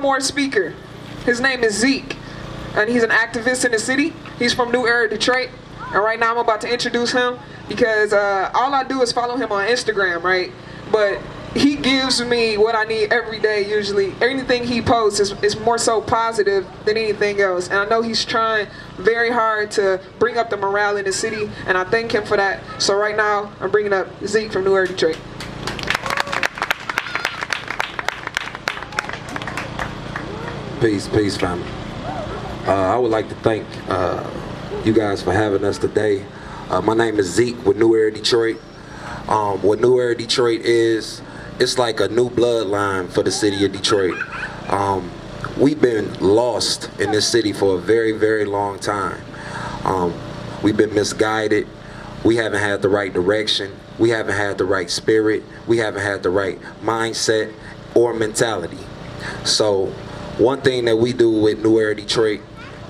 more speaker. His name is Zeek, and he's an activist in the city. He's from New Era, Detroit, and right now I'm about to introduce him because all I do is follow him on Instagram, right? But he gives me what I need every day usually. Anything he posts is more so positive than anything else. And I know he's trying very hard to bring up the morale in the city, and I thank him for that. So right now, I'm bringing up Zeek from New Era, Detroit. Peace, family. I would like to thank you guys for having us today. My name is Zeek with New Era, Detroit. What New Era, Detroit is, it's like a new bloodline for the city of Detroit. We've been lost in this city for a very, very long time. We've been misguided. We haven't had the right direction. We haven't had the right spirit. We haven't had the right mindset or mentality. So one thing that we do with New Era Detroit,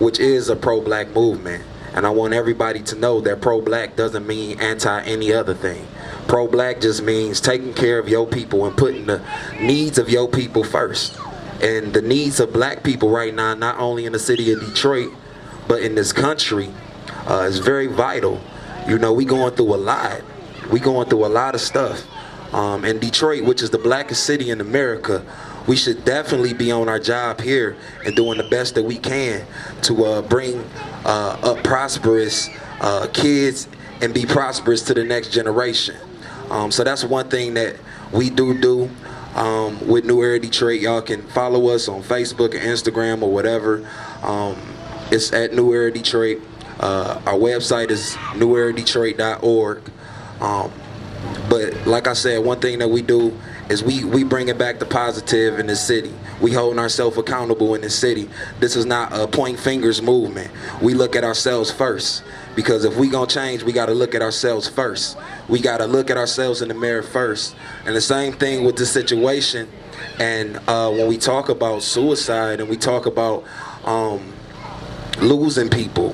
which is a pro-black movement, and I want everybody to know that pro-black doesn't mean anti any other thing. Pro-black just means taking care of your people and putting the needs of your people first. And the needs of black people right now, not only in the city of Detroit, but in this country, is very vital. You know, we going through a lot. We going through a lot of stuff. In Detroit, which is the blackest city in America, we should definitely be on our job here and doing the best that we can to bring up prosperous kids and be prosperous to the next generation. So that's one thing that we do with New Era Detroit. Y'all can follow us on Facebook and Instagram or whatever. It's at New Era Detroit. Our website is neweradetroit.org. But like I said, one thing that we do is we bringing back the positive in the city. We holding ourselves accountable in the city. This is not a point fingers movement. We look at ourselves first, because if we gonna change, we gotta look at ourselves first. We gotta look at ourselves in the mirror first. And the same thing with the situation. And when we talk about suicide and we talk about losing people,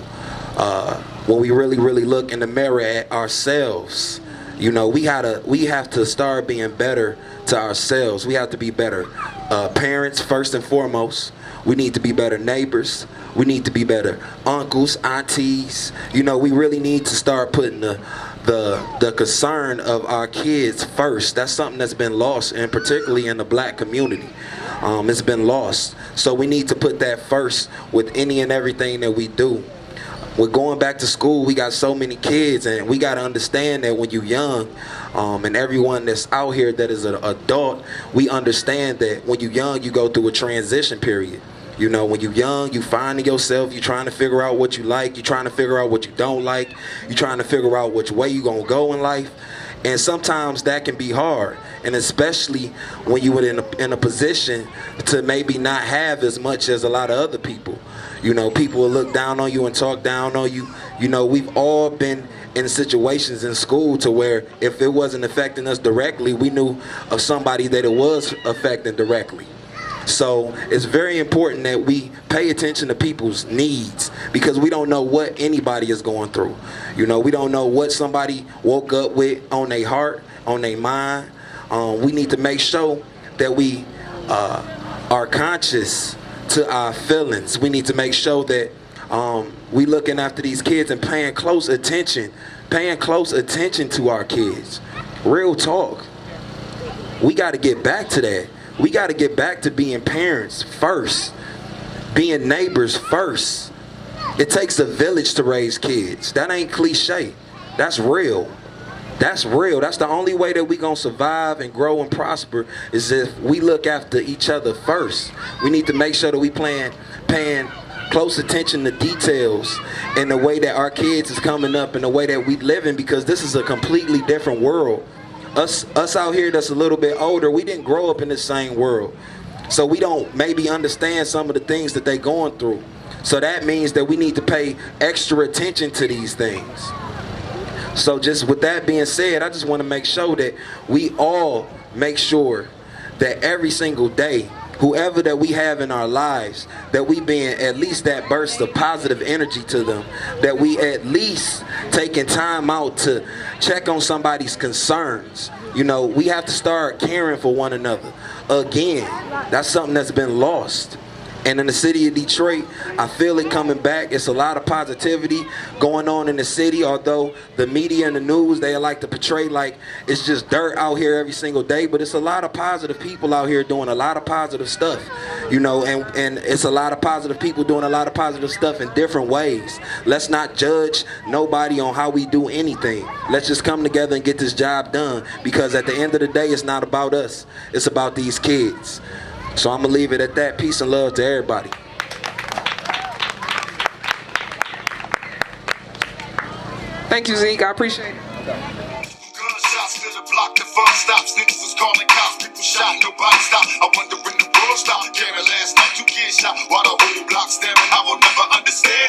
when we really look in the mirror at ourselves, you know, we have to start being better to ourselves. We have to be better parents first and foremost. We need to be better neighbors. We need to be better uncles, aunties. You know, we really need to start putting the concern of our kids first. That's something that's been lost, and particularly in the black community. It's been lost. So we need to put that first with any and everything that we do. We're going back to school. We got so many kids, and we got to understand that when you're young, and everyone that's out here that is an adult, we understand that when you're young, you go through a transition period. You know, when you're young, you finding yourself, you're trying to figure out what you like, you're trying to figure out what you don't like, you're trying to figure out which way you're going to go in life. And sometimes that can be hard, and especially when you were in a position to maybe not have as much as a lot of other people. You know, people will look down on you and talk down on you. You know, we've all been in situations in school to where if it wasn't affecting us directly, we knew of somebody that it was affecting directly. So it's very important that we pay attention to people's needs, because we don't know what anybody is going through. You know, we don't know what somebody woke up with on their heart, on their mind. We need to make sure that we are conscious to our feelings. We need to make sure that we looking after these kids and paying close attention to our kids. Real talk. We got to get back to that. We got to get back to being parents first, being neighbors first. It takes a village to raise kids. That ain't cliche. That's real. That's real. That's the only way that we gonna survive and grow and prosper, is if we look after each other first. We need to make sure that we paying close attention to details in the way that our kids is coming up and the way that we living, because this is a completely different world. Us out here that's a little bit older, we didn't grow up in the same world. So we don't maybe understand some of the things that they going through. So that means that we need to pay extra attention to these things. So just with that being said, I just want to make sure that we all make sure that every single day, whoever that we have in our lives, that we being at least that burst of positive energy to them, that we at least taking time out to check on somebody's concerns, You know, we have to start caring for one another. Again, that's something that's been lost. And in the city of Detroit, I feel it coming back. It's a lot of positivity going on in the city, although the media and the news, they like to portray like it's just dirt out here every single day. But it's a lot of positive people out here doing a lot of positive stuff, you know, and it's a lot of positive people doing a lot of positive stuff in different ways. Let's not judge nobody on how we do anything. Let's just come together and get this job done, because at the end of the day, it's not about us. It's about these kids. So I'm going to leave it at that. Peace and love to everybody. Thank you, Zeke. I appreciate it. Gunshots to the block, the fun stops. Niggas was calling cops, people shot, nobody stopped. I wonder when the world stopped. Carry last night, 2 kids shot while the whole block staring. I will never understand.